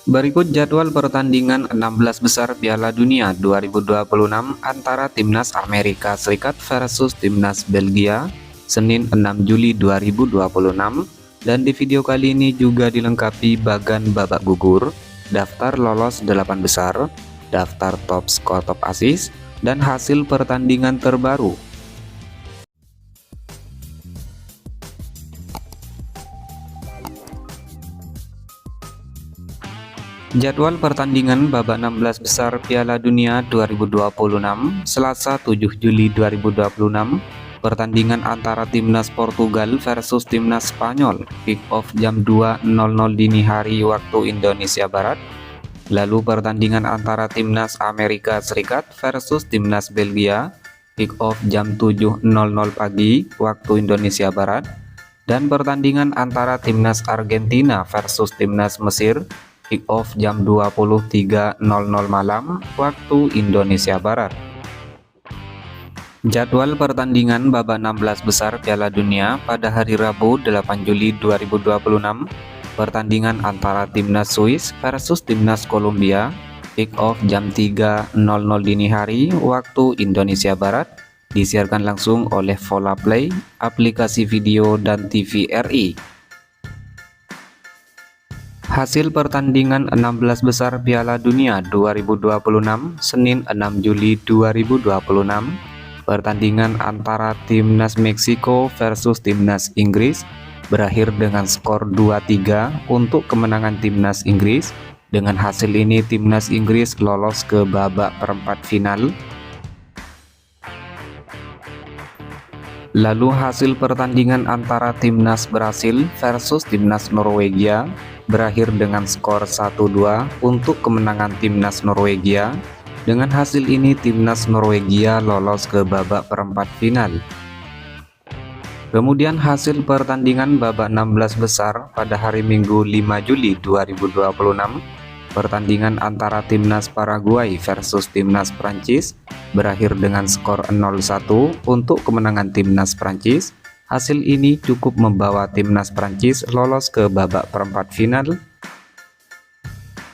Berikut jadwal pertandingan 16 besar Piala Dunia 2026 antara Timnas Amerika Serikat versus Timnas Belgia, Senin 6 Juli 2026. Dan di video kali ini juga dilengkapi bagan babak gugur, daftar lolos 8 besar, daftar top skor top assist, dan hasil pertandingan terbaru. Jadwal pertandingan babak 16 besar Piala Dunia 2026 Selasa 7 Juli 2026. Pertandingan antara Timnas Portugal versus Timnas Spanyol, kick off jam 2.00 dini hari waktu Indonesia Barat. Lalu pertandingan antara Timnas Amerika Serikat versus Timnas Belgia, kick off jam 7.00 pagi waktu Indonesia Barat. Dan pertandingan antara Timnas Argentina versus Timnas Mesir, kick off jam 23.00 malam waktu Indonesia Barat. Jadwal pertandingan babak 16 besar Piala Dunia pada hari Rabu 8 Juli 2026. Pertandingan antara Timnas Swiss versus Timnas Kolombia, kick off jam 3.00 dini hari waktu Indonesia Barat, disiarkan langsung oleh Volaplay, aplikasi video dan TV RI. Hasil pertandingan 16 besar Piala Dunia 2026 Senin 6 Juli 2026. Pertandingan antara Timnas Meksiko versus Timnas Inggris berakhir dengan skor 2-3 untuk kemenangan Timnas Inggris. Dengan hasil ini Timnas Inggris lolos ke babak perempat final. Lalu hasil pertandingan antara Timnas Brasil versus Timnas Norwegia berakhir dengan skor 1-2 untuk kemenangan Timnas Norwegia. Dengan hasil ini Timnas Norwegia lolos ke babak perempat final. Kemudian hasil pertandingan babak 16 besar pada hari Minggu 5 Juli 2026. Pertandingan antara Timnas Paraguay versus Timnas Prancis berakhir dengan skor 0-1 untuk kemenangan Timnas Prancis. Hasil ini cukup membawa Timnas Prancis lolos ke babak perempat final.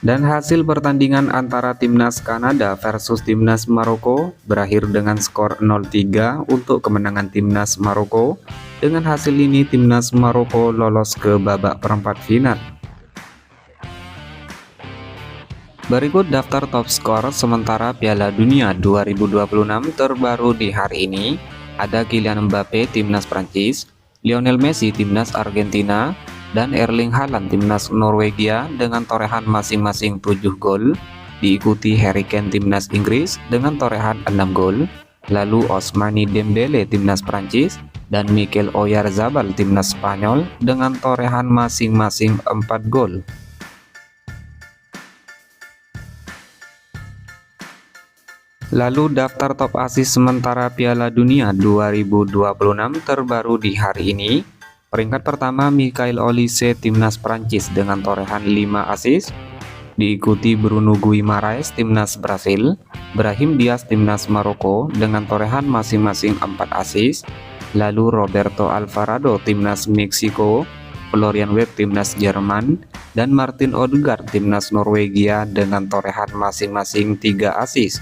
Dan hasil pertandingan antara Timnas Kanada versus Timnas Maroko berakhir dengan skor 0-3 untuk kemenangan Timnas Maroko. Dengan hasil ini Timnas Maroko lolos ke babak perempat final. Berikut daftar top skor sementara Piala Dunia 2026 terbaru di hari ini. Ada Kylian Mbappe Timnas Prancis, Lionel Messi Timnas Argentina, dan Erling Haaland Timnas Norwegia dengan torehan masing-masing 7 gol. Diikuti Harry Kane Timnas Inggris dengan torehan 6 gol. Lalu Ousmane Dembele Timnas Prancis dan Mikel Oyarzabal Timnas Spanyol dengan torehan masing-masing 4 gol. Lalu daftar top assist sementara Piala Dunia 2026 terbaru di hari ini. Peringkat pertama Michael Olise Timnas Prancis dengan torehan 5 assist. Diikuti Bruno Guimaraes Timnas Brasil, Brahim Diaz Timnas Maroko dengan torehan masing-masing 4 assist. Lalu Roberto Alvarado Timnas Meksiko, Florian Wirtz Timnas Jerman, dan Martin Odegaard Timnas Norwegia dengan torehan masing-masing 3 assist.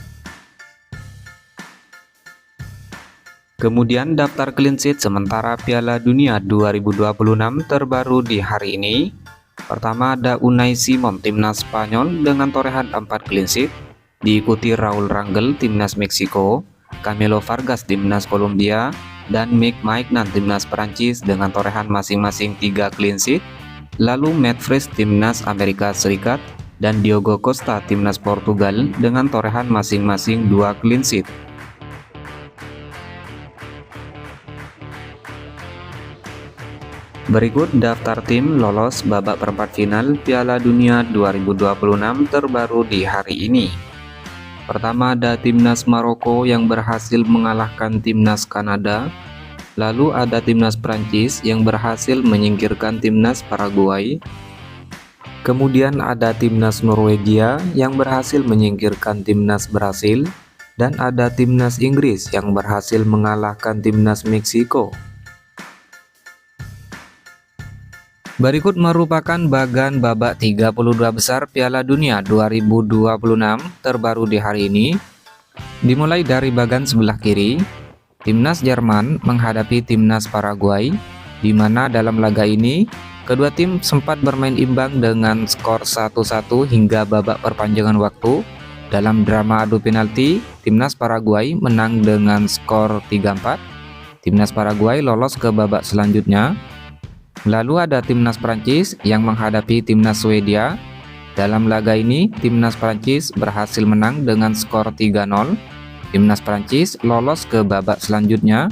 Kemudian daftar clean sheet sementara Piala Dunia 2026 terbaru di hari ini. Pertama ada Unai Simon Timnas Spanyol dengan torehan 4 clean sheet. Diikuti Raul Rangel Timnas Meksiko, Camilo Vargas Timnas Kolombia, dan Mike Maignan Timnas Prancis dengan torehan masing-masing 3 clean sheet. Lalu Matt Frisch Timnas Amerika Serikat dan Diogo Costa Timnas Portugal dengan torehan masing-masing 2 clean sheet. Berikut daftar tim lolos babak perempat final Piala Dunia 2026 terbaru di hari ini. Pertama ada Timnas Maroko yang berhasil mengalahkan Timnas Kanada. Lalu ada Timnas Prancis yang berhasil menyingkirkan Timnas Paraguay. Kemudian ada Timnas Norwegia yang berhasil menyingkirkan Timnas Brasil. Dan ada Timnas Inggris yang berhasil mengalahkan Timnas Meksiko. Berikut merupakan bagan babak 32 besar Piala Dunia 2026 terbaru di hari ini. Dimulai dari bagan sebelah kiri, Timnas Jerman menghadapi Timnas Paraguay, di mana dalam laga ini kedua tim sempat bermain imbang dengan skor 1-1 hingga babak perpanjangan waktu. Dalam drama adu penalti, Timnas Paraguay menang dengan skor 3-4. Timnas Paraguay lolos ke babak selanjutnya. Lalu ada Timnas Prancis yang menghadapi Timnas Swedia. Dalam laga ini, Timnas Prancis berhasil menang dengan skor 3-0. Timnas Prancis lolos ke babak selanjutnya.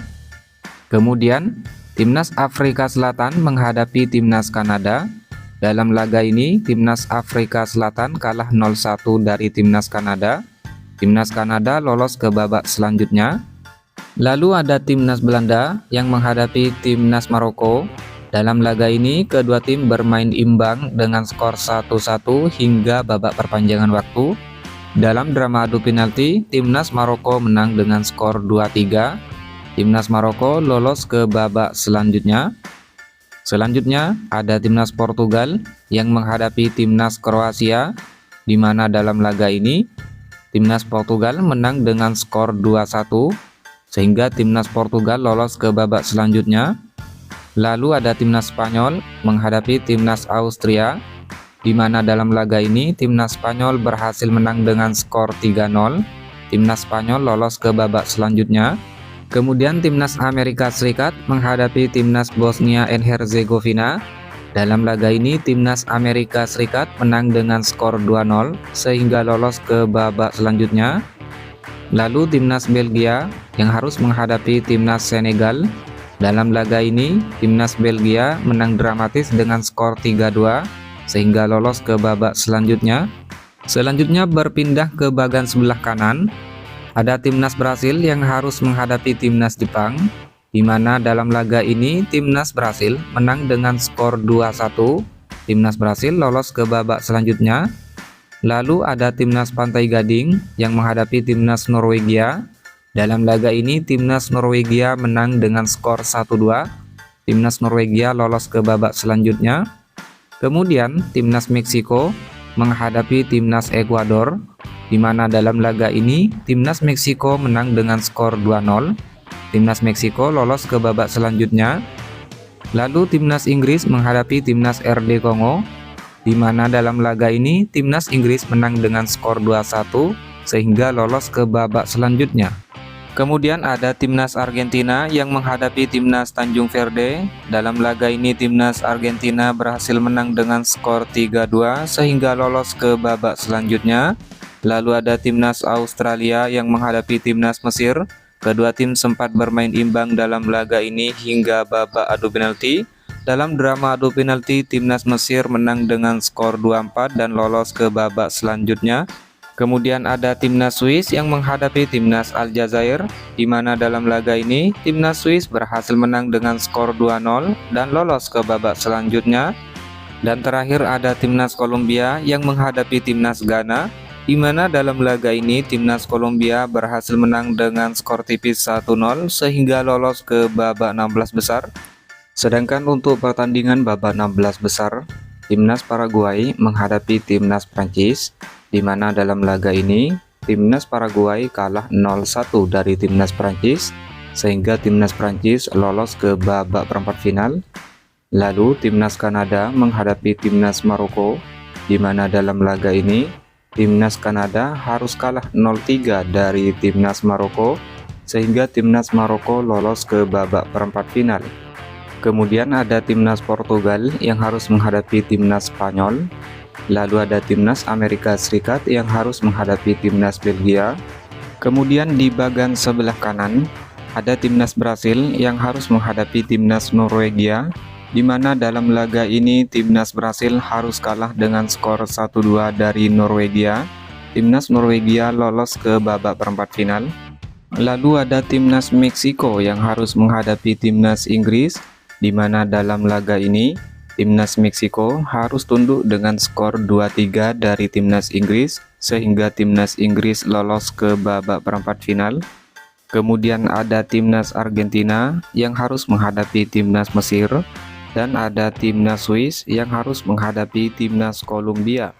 Kemudian, Timnas Afrika Selatan menghadapi Timnas Kanada. Dalam laga ini, Timnas Afrika Selatan kalah 0-1 dari Timnas Kanada. Timnas Kanada lolos ke babak selanjutnya. Lalu ada Timnas Belanda yang menghadapi Timnas Maroko. Dalam laga ini, kedua tim bermain imbang dengan skor 1-1 hingga babak perpanjangan waktu. Dalam drama adu penalti, Timnas Maroko menang dengan skor 2-3. Timnas Maroko lolos ke babak selanjutnya. Selanjutnya, ada Timnas Portugal yang menghadapi Timnas Kroasia, di mana dalam laga ini, Timnas Portugal menang dengan skor 2-1, sehingga Timnas Portugal lolos ke babak selanjutnya. Lalu ada Timnas Spanyol menghadapi Timnas Austria, di mana dalam laga ini Timnas Spanyol berhasil menang dengan skor 3-0. Timnas Spanyol lolos ke babak selanjutnya. Kemudian Timnas Amerika Serikat menghadapi Timnas Bosnia and Herzegovina. Dalam laga ini Timnas Amerika Serikat menang dengan skor 2-0 sehingga lolos ke babak selanjutnya. Lalu Timnas Belgia yang harus menghadapi Timnas Senegal. Dalam laga ini, Timnas Belgia menang dramatis dengan skor 3-2 sehingga lolos ke babak selanjutnya. Selanjutnya berpindah ke bagian sebelah kanan. Ada Timnas Brasil yang harus menghadapi Timnas Jepang, di mana dalam laga ini Timnas Brasil menang dengan skor 2-1. Timnas Brasil lolos ke babak selanjutnya. Lalu ada Timnas Pantai Gading yang menghadapi Timnas Norwegia. Dalam laga ini Timnas Norwegia menang dengan skor 1-2. Timnas Norwegia lolos ke babak selanjutnya. Kemudian Timnas Meksiko menghadapi Timnas Ekuador, di mana dalam laga ini Timnas Meksiko menang dengan skor 2-0. Timnas Meksiko lolos ke babak selanjutnya. Lalu Timnas Inggris menghadapi Timnas RD Kongo, di mana dalam laga ini Timnas Inggris menang dengan skor 2-1 sehingga lolos ke babak selanjutnya. Kemudian ada Timnas Argentina yang menghadapi Timnas Tanjung Verde. Dalam laga ini Timnas Argentina berhasil menang dengan skor 3-2 sehingga lolos ke babak selanjutnya. Lalu ada Timnas Australia yang menghadapi Timnas Mesir. Kedua tim sempat bermain imbang dalam laga ini hingga babak adu penalti. Dalam drama adu penalti, Timnas Mesir menang dengan skor 2-4 dan lolos ke babak selanjutnya. Kemudian ada Timnas Swiss yang menghadapi Timnas Aljazair, di mana dalam laga ini Timnas Swiss berhasil menang dengan skor 2-0 dan lolos ke babak selanjutnya. Dan terakhir ada Timnas Kolombia yang menghadapi Timnas Ghana, di mana dalam laga ini Timnas Kolombia berhasil menang dengan skor tipis 1-0 sehingga lolos ke babak 16 besar. Sedangkan untuk pertandingan babak 16 besar, Timnas Paraguay menghadapi Timnas Prancis, di mana dalam laga ini Timnas Paraguay kalah 0-1 dari Timnas Prancis sehingga Timnas Prancis lolos ke babak perempat final. Lalu Timnas Kanada menghadapi Timnas Maroko, di mana dalam laga ini Timnas Kanada harus kalah 0-3 dari Timnas Maroko sehingga Timnas Maroko lolos ke babak perempat final. Kemudian ada Timnas Portugal yang harus menghadapi Timnas Spanyol. Lalu ada Timnas Amerika Serikat yang harus menghadapi Timnas Belgia. Kemudian di bagian sebelah kanan ada Timnas Brasil yang harus menghadapi Timnas Norwegia, di mana dalam laga ini Timnas Brasil harus kalah dengan skor 1-2 dari Norwegia. Timnas Norwegia lolos ke babak perempat final. Lalu ada Timnas Meksiko yang harus menghadapi Timnas Inggris, di mana dalam laga ini Timnas Meksiko harus tunduk dengan skor 2-3 dari Timnas Inggris sehingga Timnas Inggris lolos ke babak perempat final. Kemudian ada Timnas Argentina yang harus menghadapi Timnas Mesir, Dan ada timnas Swiss yang harus menghadapi timnas Kolombia.